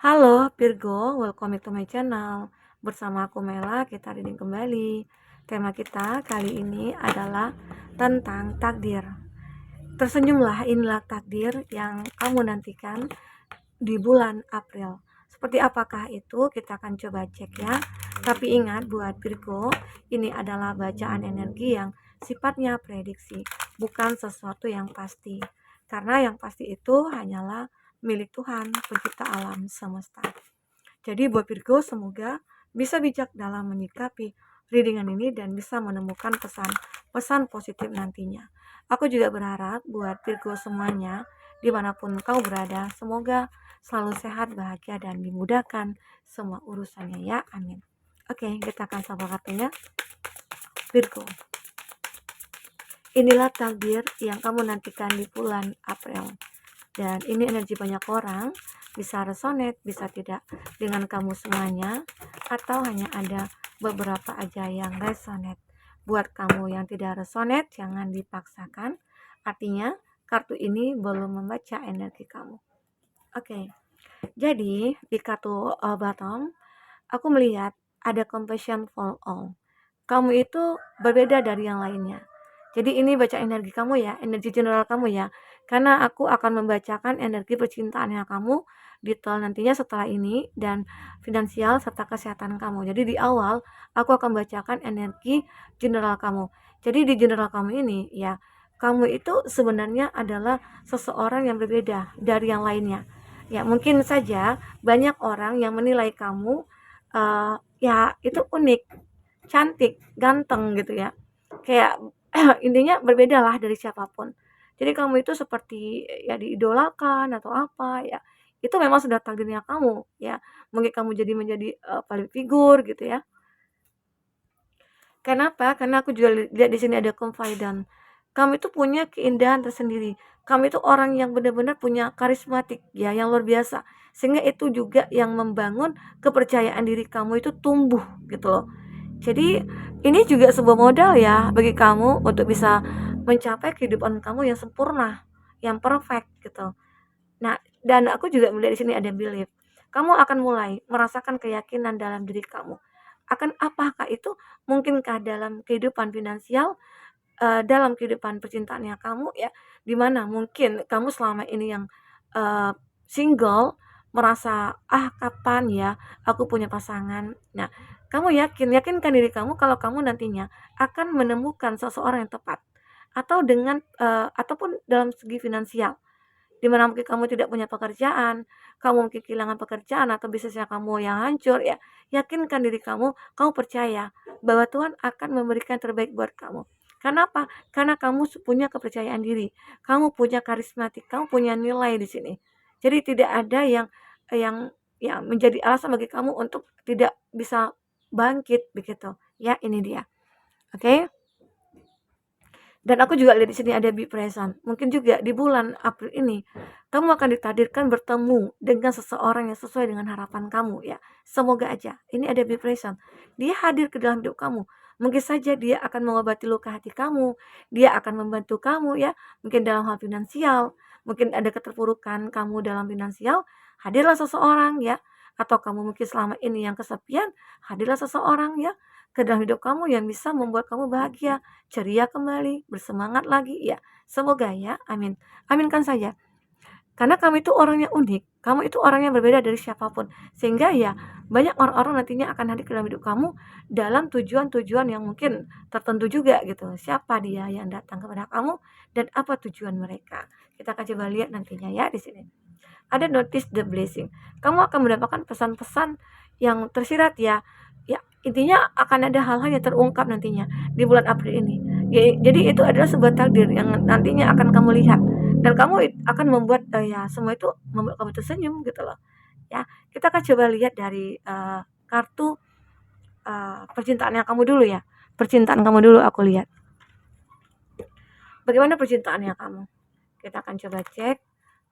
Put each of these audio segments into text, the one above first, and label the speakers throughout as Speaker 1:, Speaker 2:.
Speaker 1: Halo Virgo, welcome back to my channel. Bersama aku Mela, kita reading kembali. Tema kita kali ini adalah tentang takdir. Tersenyumlah, inilah takdir yang kamu nantikan di bulan April. Seperti apakah itu? Kita akan coba cek ya. Tapi ingat buat Virgo, ini adalah bacaan energi yang sifatnya prediksi, bukan sesuatu yang pasti. Karena yang pasti itu hanyalah milik Tuhan, pencipta alam semesta. Jadi buat Virgo, semoga bisa bijak dalam menyikapi readingan ini dan bisa menemukan pesan-pesan positif nantinya. Aku juga berharap buat Virgo semuanya, dimanapun kau berada, semoga selalu sehat, bahagia, dan dimudahkan semua urusannya ya, amin. Oke, kita akan sapa kartunya. Virgo, inilah takdir yang kamu nantikan di bulan April. Dan ini energi banyak orang, bisa resonate, bisa tidak dengan kamu semuanya, atau hanya ada beberapa aja yang resonate. Buat kamu yang tidak resonate, jangan dipaksakan. Artinya, kartu ini belum membaca energi kamu. Oke, jadi di kartu bottom, aku melihat ada compassion for all. Kamu itu berbeda dari yang lainnya. Jadi ini baca energi kamu ya, energi general kamu ya. Karena aku akan membacakan energi percintaannya kamu detail nantinya setelah ini dan finansial serta kesehatan kamu. Jadi di awal aku akan bacakan energi general kamu. Jadi di general kamu ini ya, kamu itu sebenarnya adalah seseorang yang berbeda dari yang lainnya. Ya, mungkin saja banyak orang yang menilai kamu ya itu unik, cantik, ganteng gitu ya. Kayak intinya berbedalah dari siapapun. Jadi kamu itu seperti ya diidolakan atau apa ya. Itu memang sudah takdirnya kamu ya. Mungkin kamu menjadi public figure gitu ya. Kenapa? Karena aku juga lihat di sini ada confident. Kamu itu punya keindahan tersendiri. Kamu itu orang yang benar-benar punya karismatik ya, yang luar biasa. Sehingga itu juga yang membangun kepercayaan diri kamu itu tumbuh gitu loh. Jadi ini juga sebuah modal ya bagi kamu untuk bisa mencapai kehidupan kamu yang sempurna, yang perfect gitu. Nah, dan aku juga melihat di sini ada belief. Kamu akan mulai merasakan keyakinan dalam diri kamu. Akan apakah itu? Mungkinkah dalam kehidupan finansial, dalam kehidupan percintaannya kamu ya, di mana mungkin kamu selama ini yang single merasa kapan ya aku punya pasangan. Nah, kamu yakinkan diri kamu kalau kamu nantinya akan menemukan seseorang yang tepat atau dengan ataupun dalam segi finansial di mana mungkin kamu tidak punya pekerjaan, kamu mungkin kehilangan pekerjaan atau bisnisnya kamu yang hancur ya, yakinkan diri kamu, kamu percaya bahwa Tuhan akan memberikan terbaik buat kamu. Karena apa? Karena kamu punya kepercayaan diri, kamu punya karismatik, kamu punya nilai di sini. Jadi tidak ada yang ya menjadi alasan bagi kamu untuk tidak bisa bangkit begitu. Ya, ini dia. Oke? Dan aku juga lihat di sini ada be present. Mungkin juga di bulan April ini kamu akan ditakdirkan bertemu dengan seseorang yang sesuai dengan harapan kamu ya. Semoga aja. Ini ada be present. Dia hadir ke dalam hidup kamu. Mungkin saja dia akan mengobati luka hati kamu. Dia akan membantu kamu ya. Mungkin dalam hal finansial. Mungkin ada keterpurukan kamu dalam finansial. Hadirlah seseorang ya. Atau kamu mungkin selama ini yang kesepian. Hadirlah seseorang ya ke dalam hidup kamu yang bisa membuat kamu bahagia, ceria kembali, bersemangat lagi ya. Semoga ya, amin. Aminkan saja. Karena kamu itu orangnya unik, kamu itu orangnya berbeda dari siapapun. Sehingga ya banyak orang-orang nantinya akan hadir ke dalam hidup kamu dalam tujuan-tujuan yang mungkin tertentu juga gitu. Siapa dia yang datang kepada kamu dan apa tujuan mereka. Kita akan coba lihat nantinya ya di sini. Ada notice the blessing. Kamu akan mendapatkan pesan-pesan yang tersirat ya. Ya, intinya akan ada hal-hal yang terungkap nantinya di bulan April ini. Jadi itu adalah sebuah takdir yang nantinya akan kamu lihat dan kamu akan membuat ya semua itu membuat kamu tersenyum gitu loh. Ya, kita akan coba lihat dari kartu percintaannya kamu dulu ya. Percintaan kamu dulu aku lihat. Bagaimana percintaannya kamu? Kita akan coba cek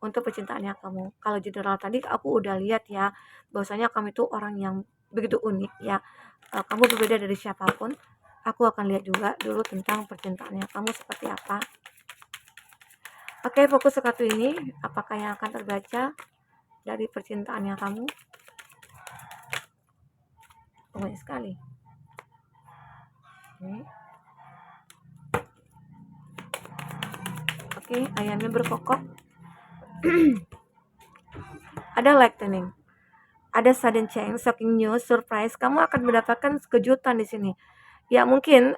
Speaker 1: untuk percintaannya kamu. Kalau general tadi aku udah lihat ya, bahwasanya kamu itu orang yang begitu unik ya. Kamu berbeda dari siapapun. Aku akan lihat juga dulu tentang percintaannya kamu seperti apa. Oke, fokus ke kartu ini. Apakah yang akan terbaca? dari percintaannya kamu. Banyak sekali. Oke, ayamnya berkokok. Ada lightning, ada sudden change, shocking news, surprise. Kamu akan mendapatkan kejutan di sini. Ya mungkin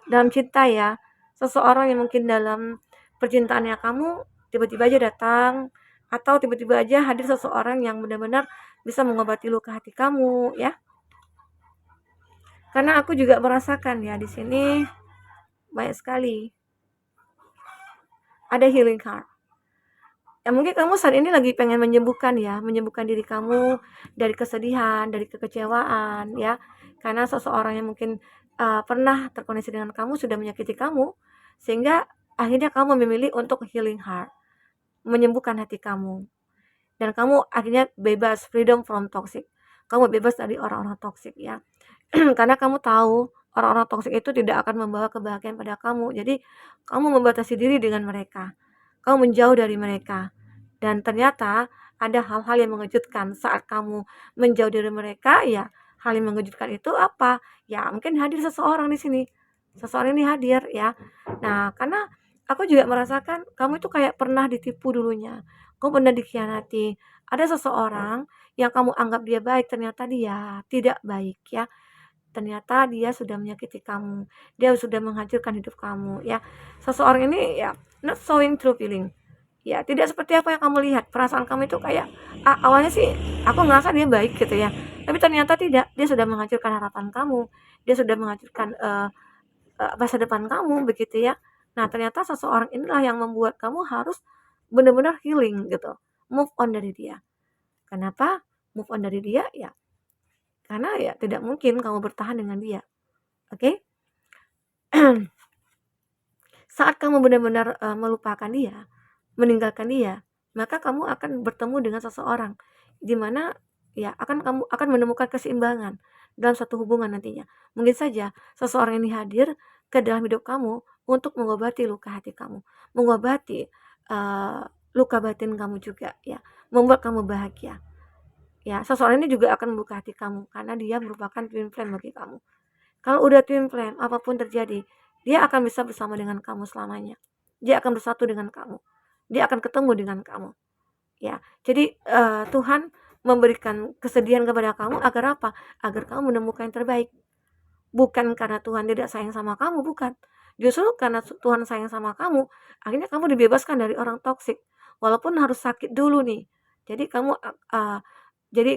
Speaker 1: dalam cinta ya, seseorang yang mungkin dalam percintaannya kamu tiba-tiba aja datang, atau tiba-tiba aja hadir seseorang yang benar-benar bisa mengobati luka hati kamu ya. Karena aku juga merasakan ya di sini banyak sekali ada healing heart. Ya mungkin kamu saat ini lagi pengen menyembuhkan ya, menyembuhkan diri kamu dari kesedihan, dari kekecewaan ya. Karena seseorang yang mungkin pernah terkoneksi dengan kamu sudah menyakiti kamu, sehingga akhirnya kamu memilih untuk healing heart, menyembuhkan hati kamu. Dan kamu akhirnya bebas, freedom from toxic. Kamu bebas dari orang-orang toxic ya. Karena kamu tahu orang-orang toxic itu tidak akan membawa kebahagiaan pada kamu. Jadi kamu membatasi diri dengan mereka. Kamu menjauh dari mereka. Dan ternyata ada hal-hal yang mengejutkan saat kamu menjauh dari mereka ya. Hal yang mengejutkan itu apa? Ya mungkin hadir seseorang di sini. Seseorang ini hadir ya. Nah, karena aku juga merasakan kamu itu kayak pernah ditipu dulunya. Kamu pernah dikhianati. Ada seseorang yang kamu anggap dia baik, ternyata dia tidak baik ya. Ternyata dia sudah menyakiti kamu. Dia sudah menghancurkan hidup kamu ya. Seseorang ini ya not showing true feeling. Ya, tidak seperti apa yang kamu lihat. Perasaan kamu itu kayak awalnya sih aku ngerasa dia baik gitu ya. Tapi ternyata tidak. Dia sudah menghancurkan harapan kamu. Dia sudah menghancurkan masa depan kamu begitu ya. Nah, ternyata seseorang inilah yang membuat kamu harus benar-benar healing gitu. Move on dari dia. Kenapa? Move on dari dia ya. Karena ya tidak mungkin kamu bertahan dengan dia. Oke? Saat kamu benar-benar melupakan dia, meninggalkan dia, maka kamu akan bertemu dengan seseorang di mana ya kamu akan menemukan keseimbangan dalam satu hubungan nantinya. Mungkin saja seseorang ini hadir ke dalam hidup kamu untuk mengobati luka hati kamu, mengobati luka batin kamu juga ya, membuat kamu bahagia. Ya, seseorang ini juga akan membuka hati kamu karena dia merupakan twin flame bagi kamu. Kalau udah twin flame, apapun terjadi, dia akan bisa bersama dengan kamu selamanya. Dia akan bersatu dengan kamu. Dia akan ketemu dengan kamu. Ya, jadi Tuhan memberikan kesedihan kepada kamu agar apa? Agar kamu menemukan yang terbaik. Bukan karena Tuhan tidak sayang sama kamu, bukan. Justru karena Tuhan sayang sama kamu, akhirnya kamu dibebaskan dari orang toksik. Walaupun harus sakit dulu nih. Jadi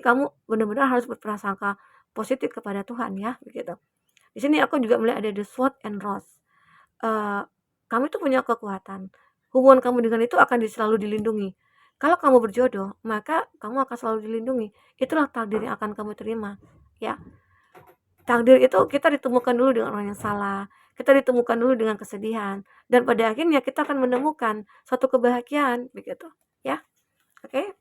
Speaker 1: kamu benar-benar harus berprasangka positif kepada Tuhan ya, begitu. Di sini aku juga melihat ada the sword and rose. Kamu itu punya kekuatan. Hubungan kamu dengan itu akan selalu dilindungi. Kalau kamu berjodoh, maka kamu akan selalu dilindungi. Itulah takdir yang akan kamu terima. Ya, takdir itu kita ditemukan dulu dengan orang yang salah. Kita ditemukan dulu dengan kesedihan. Dan pada akhirnya kita akan menemukan suatu kebahagiaan, begitu. Ya, oke.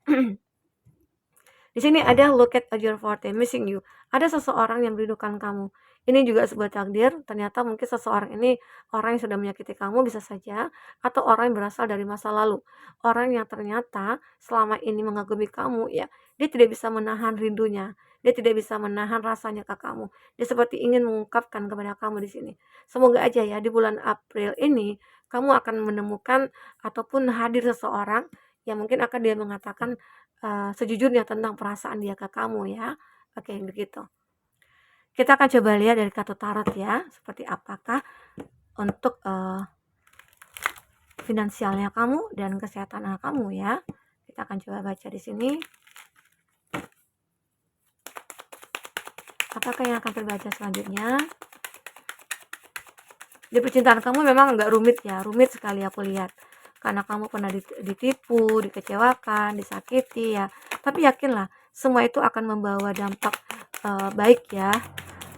Speaker 1: Di sini ada look at your forte, missing you. Ada seseorang yang merindukan kamu. Ini juga sebuah takdir. Ternyata mungkin seseorang ini orang yang sudah menyakiti kamu bisa saja, atau orang yang berasal dari masa lalu. Orang yang ternyata selama ini mengagumi kamu ya. Dia tidak bisa menahan rindunya. Dia tidak bisa menahan rasanya ke kamu. Dia seperti ingin mengungkapkan kepada kamu di sini. Semoga aja ya di bulan April ini kamu akan menemukan ataupun hadir seseorang yang mungkin akan dia mengatakan sejujurnya tentang perasaan dia ke kamu ya. Oke, begitu. Kita akan coba lihat dari kartu tarot ya, seperti apakah untuk finansialnya kamu dan kesehatan kamu ya. Kita akan coba baca di sini. Apakah yang akan terbaca selanjutnya? Di percintaan kamu memang nggak rumit ya, rumit sekali aku lihat. Karena kamu pernah ditipu, dikecewakan, disakiti ya. Tapi yakinlah, semua itu akan membawa dampak baik ya.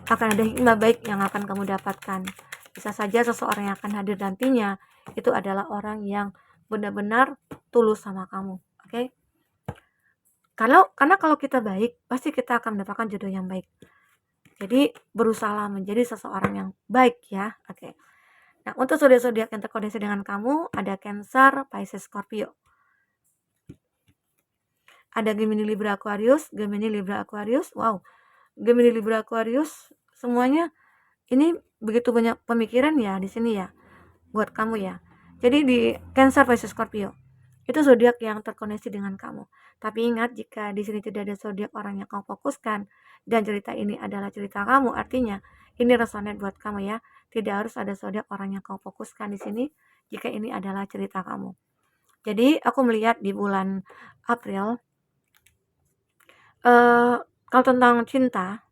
Speaker 1: Akan ada hikmah baik yang akan kamu dapatkan. Bisa saja seseorang yang akan hadir nantinya itu adalah orang yang benar-benar tulus sama kamu. Oke? Karena kalau kita baik, pasti kita akan mendapatkan jodoh yang baik. Jadi berusaha menjadi seseorang yang baik ya. Oke. Nah, untuk zodiak-zodiak yang terkoneksi dengan kamu ada Cancer, Pisces, Scorpio. ada Gemini, Libra, Aquarius, Gemini, Libra, Aquarius. Wow, Gemini, Libra, Aquarius semuanya ini begitu banyak pemikiran ya di sini ya buat kamu ya. Jadi di Cancer, Pisces, Scorpio itu zodiak yang terkoneksi dengan kamu. Tapi ingat, jika di sini tidak ada zodiak orang yang kamu fokuskan dan cerita ini adalah cerita kamu, artinya ini resonate buat kamu ya. Tidak harus ada zodiak orang yang kamu fokuskan di sini jika ini adalah cerita kamu. Jadi aku melihat di bulan April, kalau tentang cinta,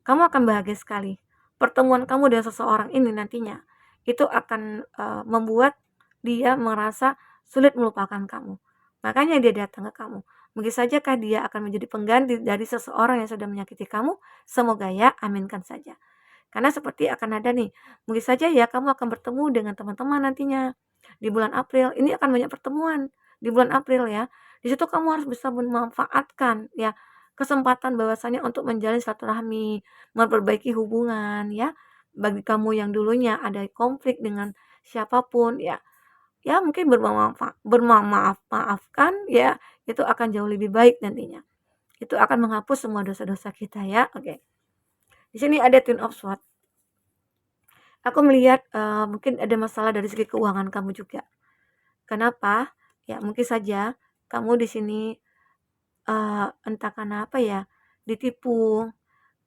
Speaker 1: kamu akan bahagia sekali. Pertemuan kamu dengan seseorang ini nantinya itu akan membuat dia merasa sulit melupakan kamu. Makanya dia datang ke kamu. Mungkin saja kah dia akan menjadi pengganti dari seseorang yang sudah menyakiti kamu? Semoga ya, aminkan saja. Karena seperti akan ada nih, mungkin saja ya kamu akan bertemu dengan teman-teman nantinya di bulan April. Ini akan banyak pertemuan di bulan April ya. Di situ kamu harus bisa memanfaatkan ya kesempatan bahwasanya untuk menjalin silaturahmi, memperbaiki hubungan ya. Bagi kamu yang dulunya ada konflik dengan siapapun ya, ya mungkin bermaaf-maafkan ya, itu akan jauh lebih baik nantinya. Itu akan menghapus semua dosa-dosa kita ya. Oke. Di sini ada Twin of Swords. Aku melihat mungkin ada masalah dari segi keuangan kamu juga. Kenapa? Ya mungkin saja kamu di sini entah karena apa ya, ditipu,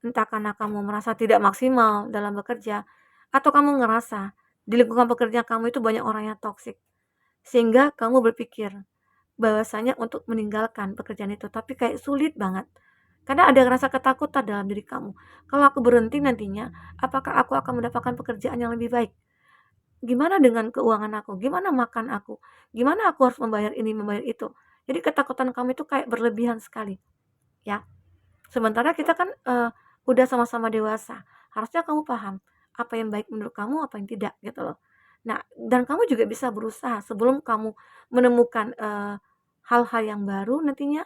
Speaker 1: entah karena kamu merasa tidak maksimal dalam bekerja, atau kamu ngerasa di lingkungan pekerjaan kamu itu banyak orang yang toksik, sehingga kamu berpikir bahwasanya untuk meninggalkan pekerjaan itu, tapi kayak sulit banget. Karena ada rasa ketakutan dalam diri kamu. Kalau aku berhenti nantinya, apakah aku akan mendapatkan pekerjaan yang lebih baik? Gimana dengan keuangan aku? Gimana makan aku? Gimana aku harus membayar ini, membayar itu? Jadi ketakutan kamu itu kayak berlebihan sekali, ya. Sementara kita kan udah sama-sama dewasa. Harusnya kamu paham apa yang baik menurut kamu, apa yang tidak gitu loh. Nah, dan kamu juga bisa berusaha sebelum kamu menemukan hal-hal yang baru nantinya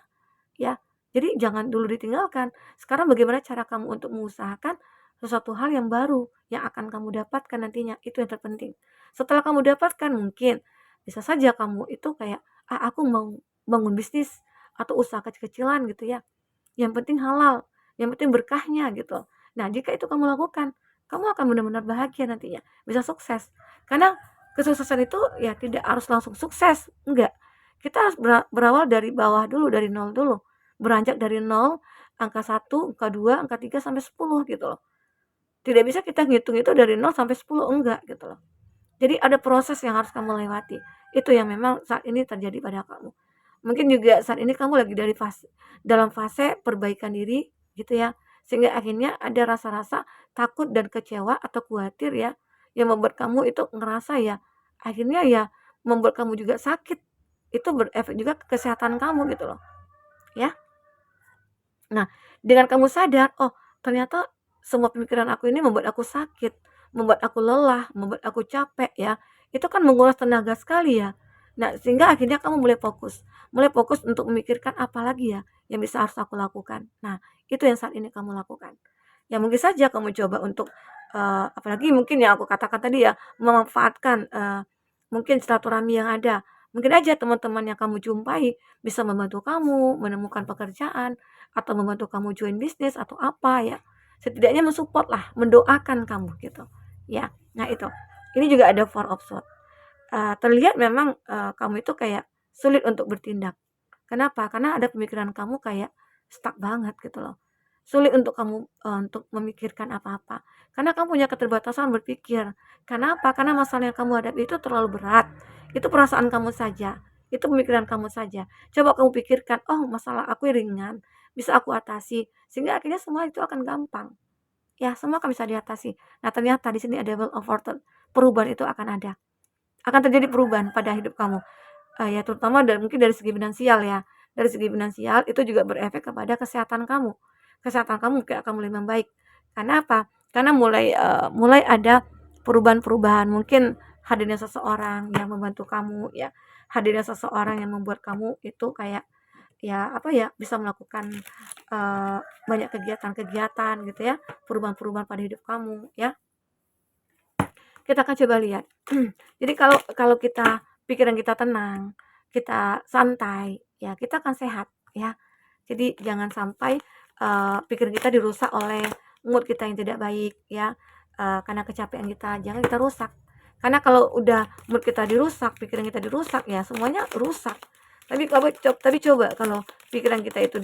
Speaker 1: ya. Jadi jangan dulu ditinggalkan. Sekarang bagaimana cara kamu untuk mengusahakan sesuatu hal yang baru yang akan kamu dapatkan nantinya, itu yang terpenting. Setelah kamu dapatkan mungkin bisa saja kamu itu kayak, aku mau bangun bisnis atau usaha kecil-kecilan gitu ya. Yang penting halal, yang penting berkahnya gitu. Nah, jika itu kamu lakukan, kamu akan benar-benar bahagia nantinya, bisa sukses. Karena kesuksesan itu ya tidak harus langsung sukses, enggak. Kita harus berawal dari bawah dulu, dari nol dulu. Beranjak dari nol, angka 1, angka 2, angka 3 sampai 10 gitu loh. Tidak bisa kita ngitung itu dari nol sampai 10, enggak gitu loh. Jadi ada proses yang harus kamu lewati. Itu yang memang saat ini terjadi pada kamu. Mungkin juga saat ini kamu lagi dalam fase perbaikan diri gitu ya. Sehingga akhirnya ada rasa-rasa takut dan kecewa atau khawatir ya, yang membuat kamu itu ngerasa ya akhirnya ya membuat kamu juga sakit. Itu berefek juga ke kesehatan kamu gitu loh, ya. Nah, dengan kamu sadar, oh ternyata semua pemikiran aku ini membuat aku sakit, membuat aku lelah, membuat aku capek ya. Itu kan menguras tenaga sekali ya. Nah, sehingga akhirnya kamu mulai fokus untuk memikirkan apa lagi ya yang bisa harus aku lakukan. Nah, itu yang saat ini kamu lakukan. Ya mungkin saja kamu coba untuk apalagi mungkin yang aku katakan tadi ya, memanfaatkan mungkin silaturahmi yang ada. Mungkin aja teman-teman yang kamu jumpai bisa membantu kamu menemukan pekerjaan atau membantu kamu join bisnis atau apa ya. Setidaknya mensupport lah, mendoakan kamu gitu. Ya. Nah, itu. Ini juga ada Four of Swords. Terlihat memang kamu itu kayak sulit untuk bertindak. Kenapa? Karena ada pemikiran kamu kayak stuck banget gitu loh. Sulit untuk kamu untuk memikirkan apa-apa. Karena kamu punya keterbatasan berpikir. Kenapa? Karena masalah yang kamu hadapi itu terlalu berat. Itu perasaan kamu saja. Itu pemikiran kamu saja. Coba kamu pikirkan, oh masalah aku ringan, bisa aku atasi. Sehingga akhirnya semua itu akan gampang. Ya, semua akan bisa diatasi. Nah, ternyata di sini ada Wheel of Fortune. Perubahan itu akan ada. Akan terjadi perubahan pada hidup kamu. Ya terutama mungkin dari segi finansial ya. Dari segi finansial itu juga berefek kepada kesehatan kamu. Kesehatan kamu mungkin akan mulai membaik. Karena apa? Karena mulai ada perubahan-perubahan. Mungkin hadirnya seseorang yang membantu kamu ya. Hadirnya seseorang yang membuat kamu itu kayak ya apa ya, bisa melakukan banyak kegiatan-kegiatan gitu ya. Perubahan-perubahan pada hidup kamu ya. Kita akan coba lihat. Jadi kalau kita pikiran kita tenang, kita santai, ya kita akan sehat. ya. Jadi jangan sampai pikiran kita dirusak oleh mood kita yang tidak baik ya, karena kecapean kita, jangan kita rusak. Karena kalau udah mood kita dirusak, pikiran kita dirusak, ya semuanya rusak. Tapi coba kalau pikiran kita itu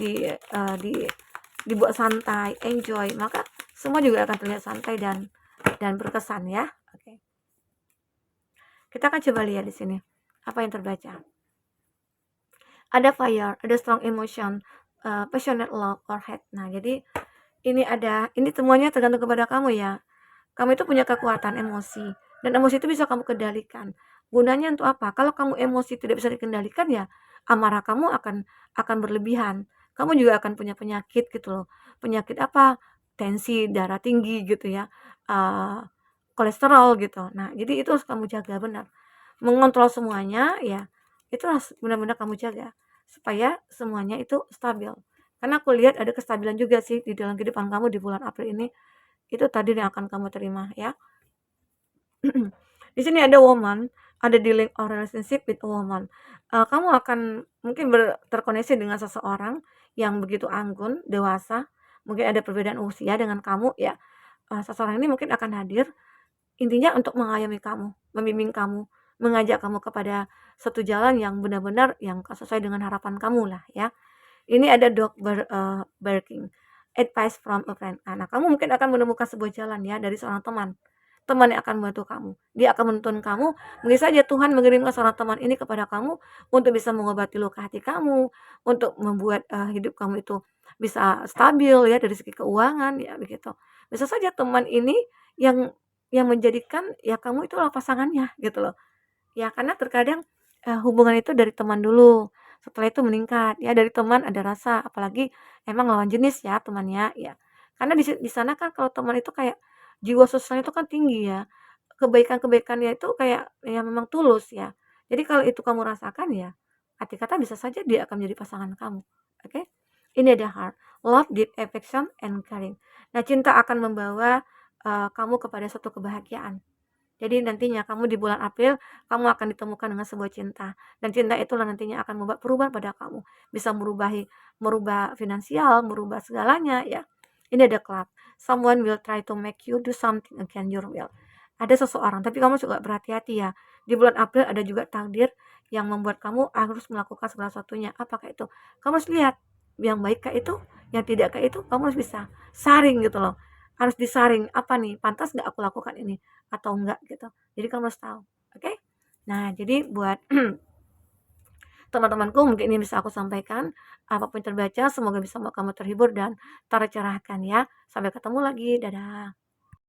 Speaker 1: dibuat santai, enjoy, maka semua juga akan terlihat santai dan berkesan ya. Oke. Kita akan coba lihat di sini apa yang terbaca. Ada fire, ada strong emotion, passionate love or hate. Nah, jadi ini semuanya tergantung kepada kamu ya. Kamu itu punya kekuatan emosi dan emosi itu bisa kamu kendalikan. Gunanya untuk apa? Kalau kamu emosi tidak bisa dikendalikan ya amarah kamu akan berlebihan. Kamu juga akan punya penyakit gitu loh. Penyakit apa? Tensi darah tinggi gitu ya. Uh, Kolesterol gitu. Nah, jadi itu harus kamu jaga benar. Mengontrol semuanya ya itu harus benar-benar kamu jaga supaya semuanya itu stabil. Karena aku lihat ada kestabilan juga sih di dalam kehidupan kamu di bulan April ini. Itu tadi yang akan kamu terima ya. Di sini ada woman, ada dealing or relationship with a woman. Kamu akan mungkin terkoneksi dengan seseorang yang begitu anggun, dewasa, mungkin ada perbedaan usia dengan kamu ya. Seseorang ini mungkin akan hadir intinya untuk mengayomi kamu, membimbing kamu, mengajak kamu kepada satu jalan yang benar-benar yang sesuai dengan harapan kamu lah ya. Ini ada dog barking, advice from a friend. Nah, kamu mungkin akan menemukan sebuah jalan ya dari seorang teman. Teman yang akan membantu kamu. Dia akan menuntun kamu. Mungkin saja Tuhan mengirimkan seorang teman ini kepada kamu untuk bisa mengobati luka hati kamu, untuk membuat hidup kamu itu bisa stabil ya dari segi keuangan ya begitu. Bisa saja teman ini yang menjadikan ya kamu itu adalah pasangannya gitu loh. Ya karena terkadang hubungan itu dari teman dulu, setelah itu meningkat ya dari teman ada rasa, apalagi emang lawan jenis ya temannya ya. Karena di sana kan kalau teman itu kayak jiwa sosialnya itu kan tinggi ya. Kebaikan-kebaikannya itu kayak ya memang tulus ya. Jadi kalau itu kamu rasakan ya, arti kata bisa saja dia akan menjadi pasangan kamu. Oke? Ini ada heart, love, deep affection and caring. Nah, cinta akan membawa kamu kepada suatu kebahagiaan. Jadi nantinya kamu di bulan April, kamu akan ditemukan dengan sebuah cinta. Dan cinta itulah nantinya akan membuat perubahan pada kamu. Bisa merubah finansial, merubah segalanya ya. Ini ada club. Someone will try to make you do something against your will. Ada seseorang, tapi kamu juga berhati-hati ya. Di bulan April ada juga takdir yang membuat kamu harus melakukan segala sesuatunya. Apakah itu? Kamu harus lihat yang baik kah itu, yang tidak kah itu, kamu harus bisa saring gitu loh. Harus disaring, apa nih, pantas nggak aku lakukan ini atau enggak gitu. Jadi kamu harus tahu. Oke? Nah, jadi buat teman-temanku mungkin ini bisa aku sampaikan. Apapun yang terbaca semoga bisa membuat kamu terhibur dan tercerahkan ya. Sampai ketemu lagi. Dadah.